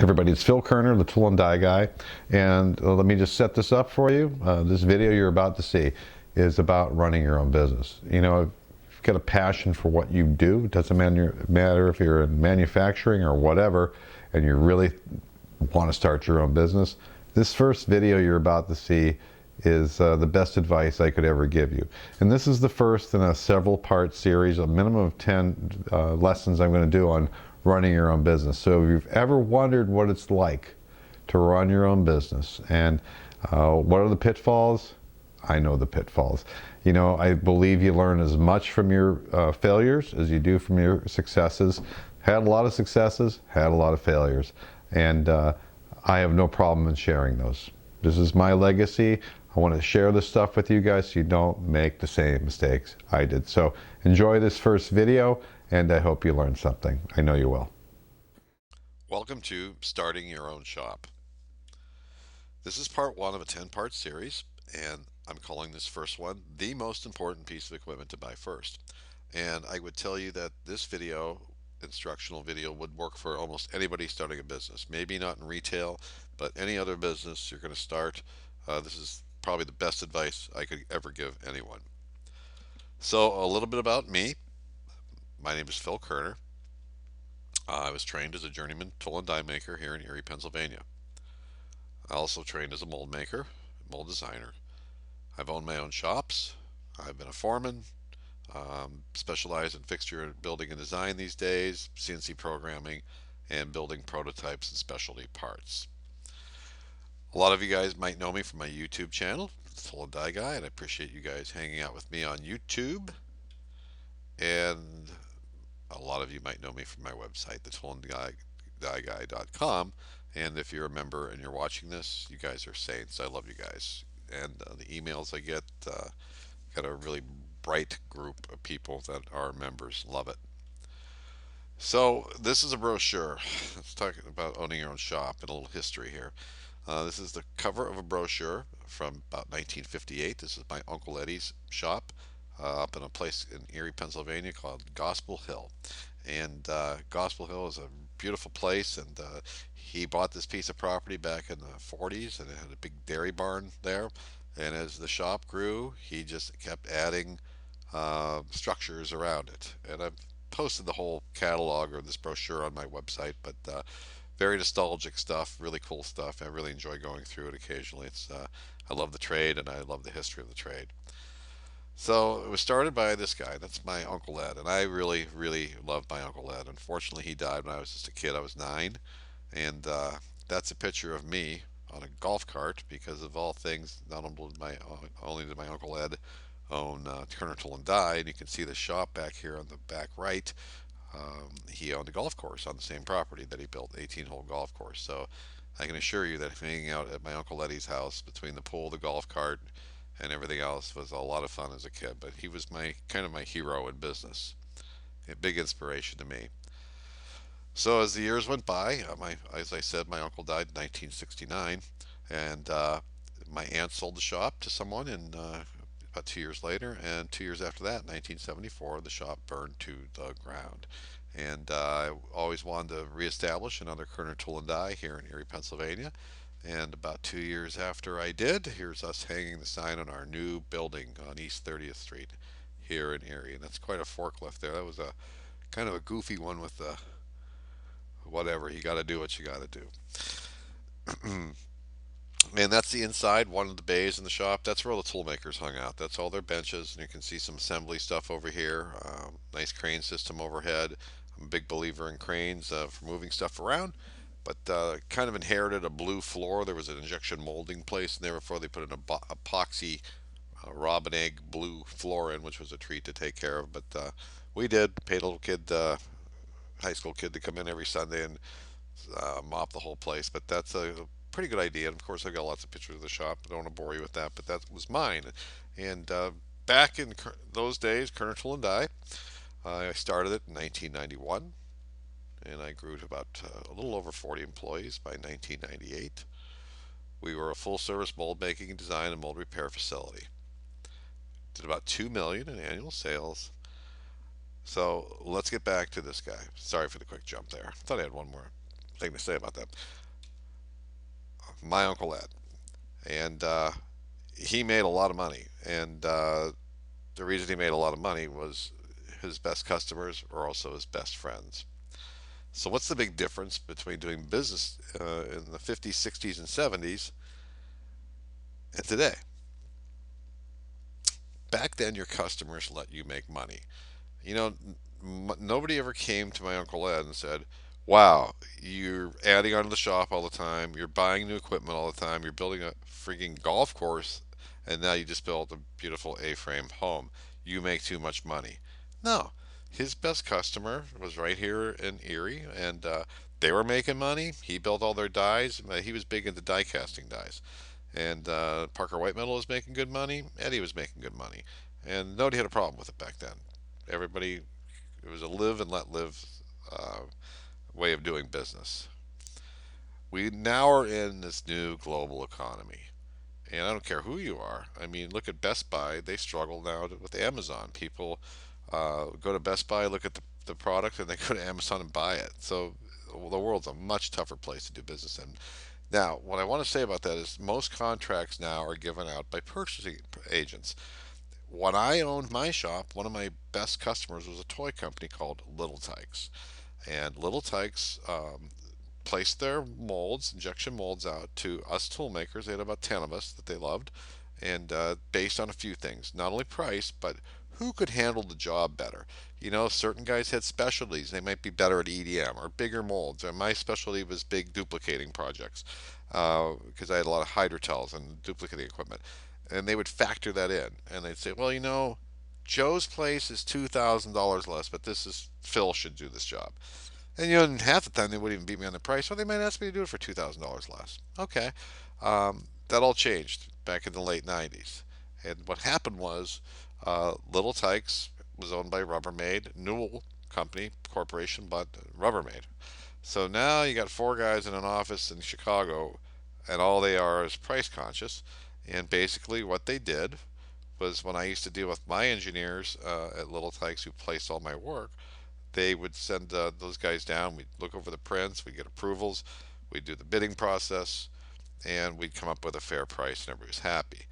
Everybody, it's Phil Kerner, the Tool and Die Guy, and let me just set this up for you. This video you're about to see is about running your own business. You know, if you've got a passion for what you do, it doesn't matter if you're in manufacturing or whatever, and you really want to start your own business, this first video you're about to see is the best advice I could ever give you. And this is the first in a several part series, a minimum of 10 lessons I'm going to do on running your own business. So if you've ever wondered what it's like to run your own business and what are the pitfalls, I know the pitfalls. You know, I believe you learn as much from your failures as you do from your successes. Had a lot of successes, had a lot of failures, and I have no problem in sharing those. This is my legacy. I want to share this stuff with you guys so you don't make the same mistakes I did. So enjoy this first video, and I hope you learned something. I know you will. Welcome to Starting Your Own Shop. This is part one of a 10-part series, and I'm calling this first one the most important piece of equipment to buy first. And I would tell you that this video, instructional video, would work for almost anybody starting a business. Maybe not in retail, but any other business you're going to start. This is probably the best advice I could ever give anyone. So a little bit about me. My name is Phil Kerner. I was trained as a journeyman tool and die maker here in Erie, Pennsylvania. I also trained as a mold maker, mold designer. I've owned my own shops. I've been a foreman, specialized in fixture building and design these days, CNC programming, and building prototypes and specialty parts. A lot of you guys might know me from my YouTube channel, Tool and Die Guy, and I appreciate you guys hanging out with me on YouTube. And a lot of you might know me from my website, thetoolanddieguy.com. And if you're a member and you're watching this, you guys are saints. I love you guys. And the emails I get, got a really bright group of people that are members. Love it. So this is a brochure. Let's talk about owning your own shop and a little history here. This is the cover of a brochure from about 1958. This is my Uncle Eddie's shop up in a place in Erie, Pennsylvania called Gospel Hill. And Gospel Hill is a beautiful place, and he bought this piece of property back in the 40s, and it had a big dairy barn there. And as the shop grew, he just kept adding structures around it. And I've posted the whole catalog or this brochure on my website, but very nostalgic stuff, really cool stuff. I really enjoy going through it occasionally. I love the trade, and I love the history of the trade. So it was started by this guy. That's my Uncle Ed, and I really, really loved my Uncle Ed. Unfortunately, he died when I was just a kid. I was 9, and that's a picture of me on a golf cart because of all things. Not only did my Uncle Ed own Kerner Tool and Die, and you can see the shop back here on the back right. He owned a golf course on the same property that he built, 18-hole golf course. So I can assure you that hanging out at my Uncle Eddie's house between the pool, the golf cart, and everything else was a lot of fun as a kid. But he was my kind of my hero in business, a big inspiration to me. So as the years went by, as I said, my uncle died in 1969, and my aunt sold the shop to someone, and about 2 years later, and 2 years after that, 1974, the shop burned to the ground. And I always wanted to reestablish another Kerner Tool and Die here in Erie, Pennsylvania. And about 2 years after I did, here's us hanging the sign on our new building on East 30th Street here in Erie. And that's quite a forklift there. That was a kind of a goofy one with the whatever. You got to do what you got to do. And that's the inside, one of the bays in the shop. That's where all the tool makers hung out. That's all their benches. And you can see some assembly stuff over here. Nice crane system overhead. I'm a big believer in cranes for moving stuff around. But kind of inherited a blue floor. There was an injection molding place in there before they put an epoxy robin egg blue floor in, which was a treat to take care of. But we did. Paid a little kid, high school kid, to come in every Sunday and mop the whole place. But that's a pretty good idea. And of course, I've got lots of pictures of the shop. I don't want to bore you with that, but that was mine. And back in those days, Kerner Tool and Die, I started it in 1991, and I grew to about a little over 40 employees by 1998. We were a full-service mold making, design, and mold repair facility. Did about $2 million in annual sales. So let's get back to this guy. Sorry for the quick jump there. Thought I had one more thing to say about that. My uncle Ed, and he made a lot of money, and the reason he made a lot of money was his best customers are also his best friends. So what's the big difference between doing business in the 50s, 60s, and 70s and today? Back then, your customers let you make money. You know, nobody ever came to my Uncle Ed and said, "Wow, you're adding on to the shop all the time. You're buying new equipment all the time. You're building a freaking golf course, and now you just built a beautiful A-frame home. You make too much money." No, his best customer was right here in Erie, and they were making money. He built all their dies. He was big into die casting dies. And Parker White Metal was making good money. Eddie was making good money. And nobody had a problem with it back then. Everybody, it was a live and let live uh, way of doing business. We now are in this new global economy. And I don't care who you are. I mean, look at Best Buy. They struggle now with Amazon. People go to Best Buy, look at the product, and they go to Amazon and buy it. So the world's a much tougher place to do business in. Now, what I want to say about that is most contracts now are given out by purchasing agents. When I owned my shop, one of my best customers was a toy company called Little Tykes. And Little Tykes placed their molds, injection molds, out to us tool makers. They had about 10 of us that they loved, and based on a few things, not only price, but who could handle the job better. You know, certain guys had specialties. They might be better at EDM or bigger molds. Or my specialty was big duplicating projects because I had a lot of hydrotels and duplicating equipment. And they would factor that in. And they'd say, well, you know, Joe's place is $2,000 less, but this is Phil should do this job. And you know, half the time they wouldn't even beat me on the price, or they might ask me to do it for $2,000 less. Okay, that all changed back in the late '90s. And what happened was, Little Tykes was owned by Rubbermaid. Newell Company Corporation bought Rubbermaid. So now you got four guys in an office in Chicago, and all they are is price conscious. And basically, what they did was when I used to deal with my engineers at Little Tykes who placed all my work, they would send those guys down. We'd look over the prints, we'd get approvals, we'd do the bidding process, and we'd come up with a fair price, and everybody was happy.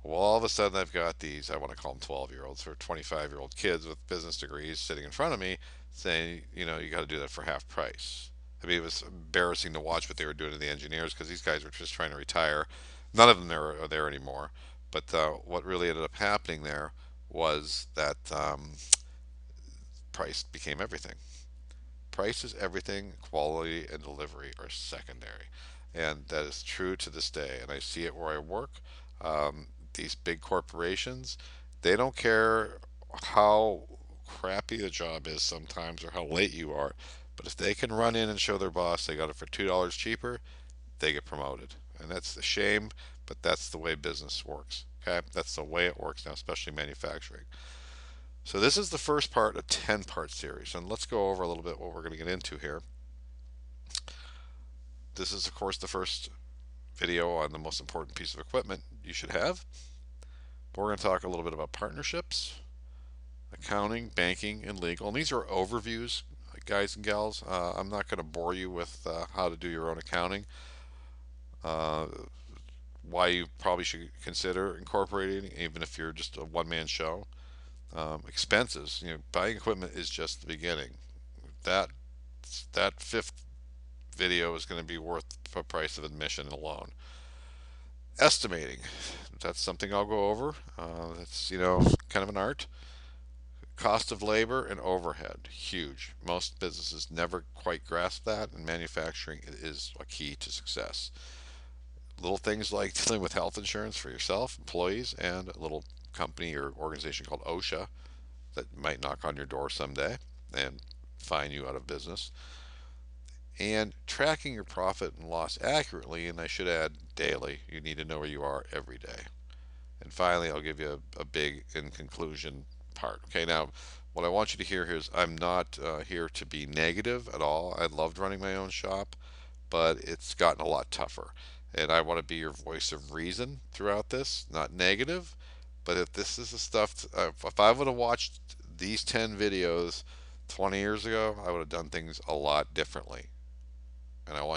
Well, all of a sudden, I've got these, I want to call them 12-year-olds or 25-year-old kids with business degrees sitting in front of me saying, you know, you got to do that for half price. I mean, it was embarrassing to watch what they were doing to the engineers because these guys were just trying to retire. None of them are there anymore. But what really ended up happening there was that price became everything. Price is everything, quality and delivery are secondary. And that is true to this day. And I see it where I work. These big corporations, they don't care how crappy the job is sometimes or how late you are. But if they can run in and show their boss they got it for $2 cheaper, they get promoted. And that's a shame, but that's the way business works. Okay? That's the way it works now, especially manufacturing. So this is the first part of a 10-part series, and let's go over a little bit what we're going to get into here. This is, of course, the first video on the most important piece of equipment you should have. But we're going to talk a little bit about partnerships, accounting, banking, and legal. And these are overviews, guys and gals. I'm not going to bore you with how to do your own accounting, uh, why you probably should consider incorporating, even if you're just a one-man show. Expenses. You know, buying equipment is just the beginning. That that fifth video is going to be worth the price of admission alone. Estimating. That's something I'll go over. That's kind of an art. Cost of labor and overhead, huge. Most businesses never quite grasp that, and manufacturing is a key to success. Little things like dealing with health insurance for yourself, employees, and a little company or organization called OSHA that might knock on your door someday and fine you out of business. And tracking your profit and loss accurately, and I should add daily. You need to know where you are every day. And finally, I'll give you a big in conclusion part. Okay, now what I want you to hear here is I'm not here to be negative at all. I loved running my own shop, but it's gotten a lot tougher. And I want to be your voice of reason throughout this, not negative. But if this is the stuff, if I would have watched these 10 videos 20 years ago, I would have done things a lot differently.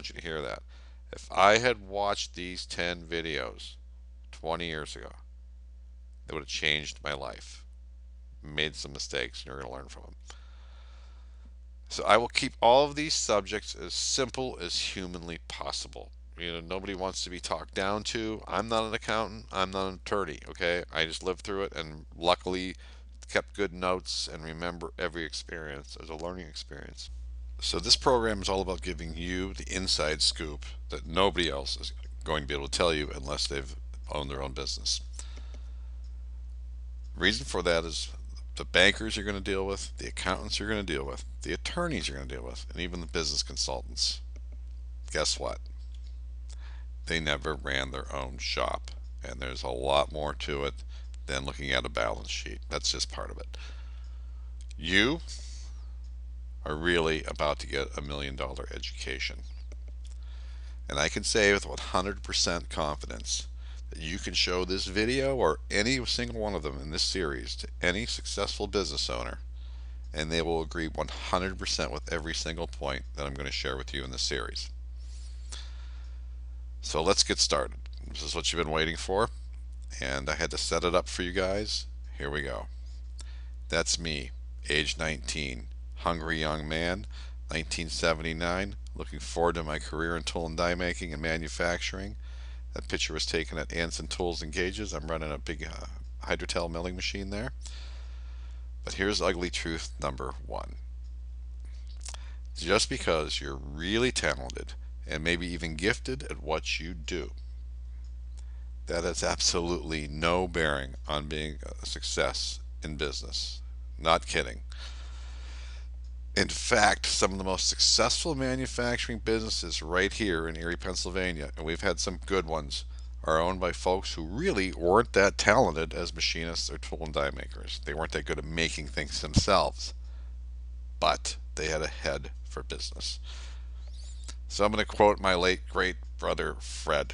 want you to hear that. If I had watched these 10 videos 20 years ago, it would have changed my life. Made some mistakes, and you're going to learn from them. So I will keep all of these subjects as simple as humanly possible. Nobody wants to be talked down to. I'm not an accountant. I'm not an attorney. Okay, I just lived through it, and luckily kept good notes and remember every experience as a learning experience. So this program is all about giving you the inside scoop that nobody else is going to be able to tell you unless they've owned their own business. Reason for that is the bankers you're going to deal with, the accountants you're going to deal with, the attorneys you're going to deal with, and even the business consultants. Guess what? They never ran their own shop. And there's a lot more to it than looking at a balance sheet. That's just part of it. You are really about to get $1 million education. And I can say with 100% confidence that you can show this video or any single one of them in this series to any successful business owner, and they will agree 100% with every single point that I'm going to share with you in this series. So let's get started. This is what you've been waiting for, and I had to set it up for you guys. Here we go. That's me, age 19, hungry young man, 1979, looking forward to my career in tool and die making and manufacturing. That picture was taken at Anson Tools and Gauges. I'm running a big Hydrotel milling machine there. But here's ugly truth number one. Just because you're really talented and maybe even gifted at what you do, that has absolutely no bearing on being a success in business. Not kidding. In fact, some of the most successful manufacturing businesses right here in Erie, Pennsylvania, and we've had some good ones, are owned by folks who really weren't that talented as machinists or tool and die makers. They weren't that good at making things themselves, but they had a head for business. So I'm going to quote my late great brother Fred.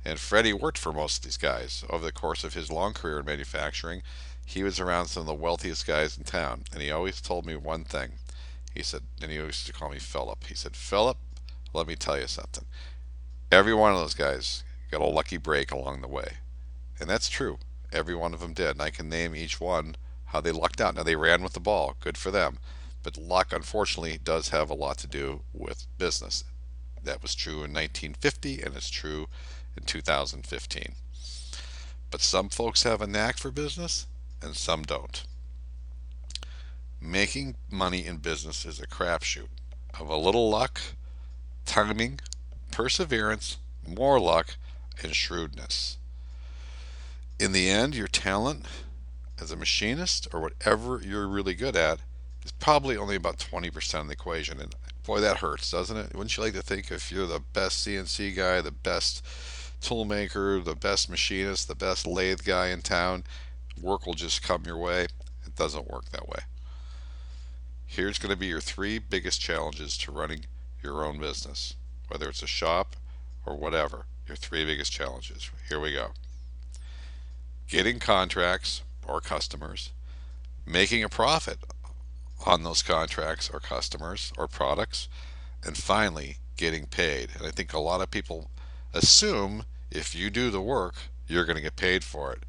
And Freddie worked for most of these guys over the course of his long career in manufacturing. He was around some of the wealthiest guys in town, and he always told me one thing. He said, and he used to call me Philip. He said, Philip, let me tell you something. Every one of those guys got a lucky break along the way. And that's true. Every one of them did. And I can name each one how they lucked out. Now, they ran with the ball. Good for them. But luck, unfortunately, does have a lot to do with business. That was true in 1950, and it's true in 2015. But some folks have a knack for business, and some don't. Making money in business is a crapshoot of a little luck, timing, perseverance, more luck, and shrewdness. In the end, your talent as a machinist or whatever you're really good at is probably only about 20% of the equation. And boy, that hurts, doesn't it? Wouldn't you like to think if you're the best CNC guy, the best tool maker, the best machinist, the best lathe guy in town, work will just come your way? It doesn't work that way. Here's going to be your 3 biggest challenges to running your own business, whether it's a shop or whatever. Your 3 biggest challenges. Here we go. Getting contracts or customers, making a profit on those contracts or customers or products, and finally getting paid. And I think a lot of people assume if you do the work, you're going to get paid for it.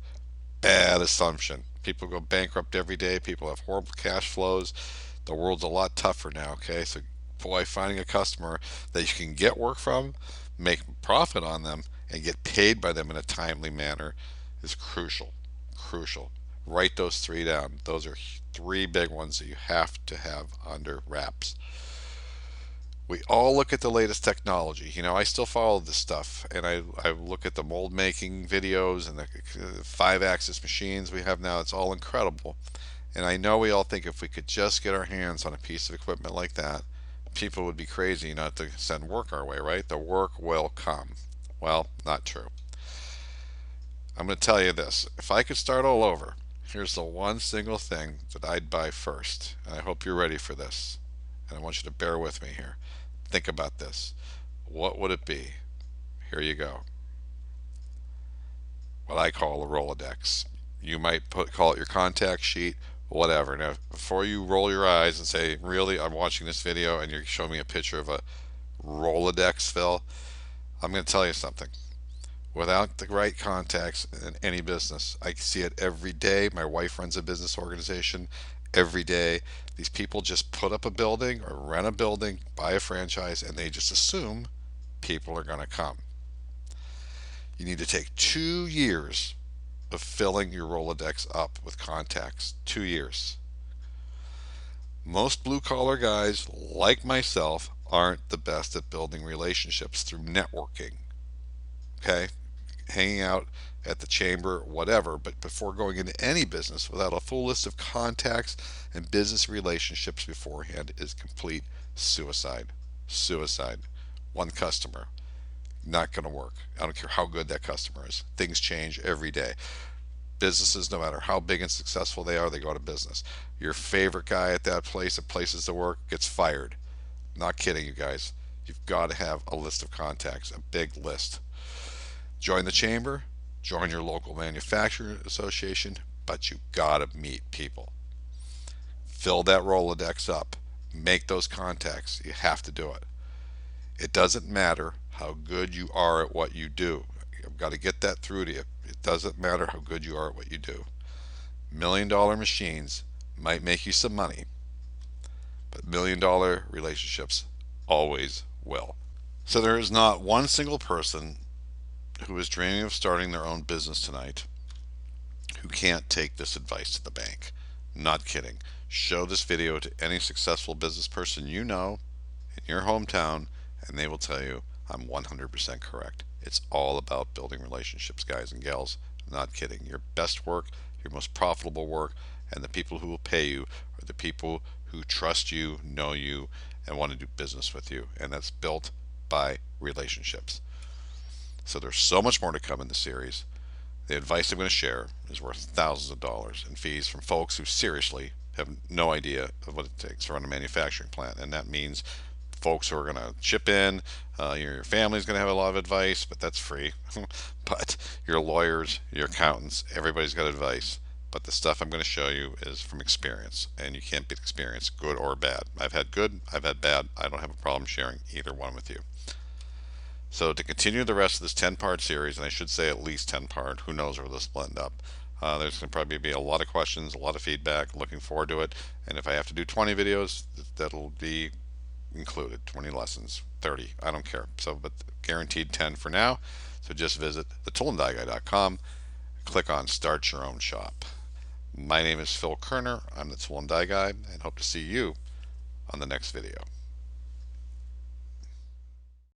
Bad assumption. People go bankrupt every day. People have horrible cash flows. The world's a lot tougher now, okay? So, boy, finding a customer that you can get work from, make profit on them, and get paid by them in a timely manner is crucial. Crucial. Write those 3 down. Those are 3 big ones that you have to have under wraps. We all look at the latest technology. I still follow this stuff, and I look at the mold making videos and the 5-axis machines we have now. It's all incredible. And I know we all think if we could just get our hands on a piece of equipment like that, people would be crazy not to send work our way, right? The work will come. Well, not true. I'm going to tell you this. If I could start all over, here's the one single thing that I'd buy first. And I hope you're ready for this. And I want you to bear with me here. Think about this. What would it be? Here you go. What I call a Rolodex. You might call it your contact sheet, whatever. Now, before you roll your eyes and say, really, I'm watching this video and you're showing me a picture of a Rolodex, Phil. I'm going to tell you something. Without the right contacts in any business, I see it every day. My wife runs a business organization every day. These people just put up a building or rent a building, buy a franchise, and they just assume people are going to come. You need to take 2 years of filling your Rolodex up with contacts. 2 years. Most blue collar guys, like myself, aren't the best at building relationships through networking. Okay? Hanging out at the chamber, whatever. But before going into any business without a full list of contacts and business relationships beforehand is complete suicide. Suicide. One customer. Not going to work. I don't care how good that customer is. Things change every day. Businesses, no matter how big and successful they are, they go to business. Your favorite guy at that place, at places to work, gets fired. Not kidding, you guys. You've got to have a list of contacts, a big list. Join the chamber, join your local manufacturer association, but you got to meet people. Fill that Rolodex up. Make those contacts. You have to do it. It doesn't matter how good you are at what you do. I've got to get that through to you. It doesn't matter how good you are at what you do. $1 million machines might make you some money, but $1 million relationships always will. So there is not one single person who is dreaming of starting their own business tonight who can't take this advice to the bank. Not kidding. Show this video to any successful business person you know in your hometown, and they will tell you I'm 100% correct. It's all about building relationships, guys and gals. Not kidding. Your best work, your most profitable work, and the people who will pay you are the people who trust you, know you, and want to do business with you. And that's built by relationships. So there's so much more to come in the series. The advice I'm going to share is worth thousands of dollars in fees from folks who seriously have no idea of what it takes to run a manufacturing plant. And that means folks who are going to chip in. Your family's going to have a lot of advice, but that's free. But your lawyers, your accountants, everybody's got advice. But the stuff I'm going to show you is from experience, and you can't beat experience, good or bad. I've had good, I've had bad. I don't have a problem sharing either one with you. So to continue the rest of this 10-part series, and I should say at least 10-part, who knows where this will end up. There's going to probably be a lot of questions, a lot of feedback. Looking forward to it. And if I have to do 20 videos, that'll be included. 20 lessons, 30, I don't care. So, but guaranteed 10 for now. So just visit thetoolandieguy.com, click on Start Your Own Shop. My name is Phil Kerner. I'm the Tool and Die Guy, and hope to see you on the next video.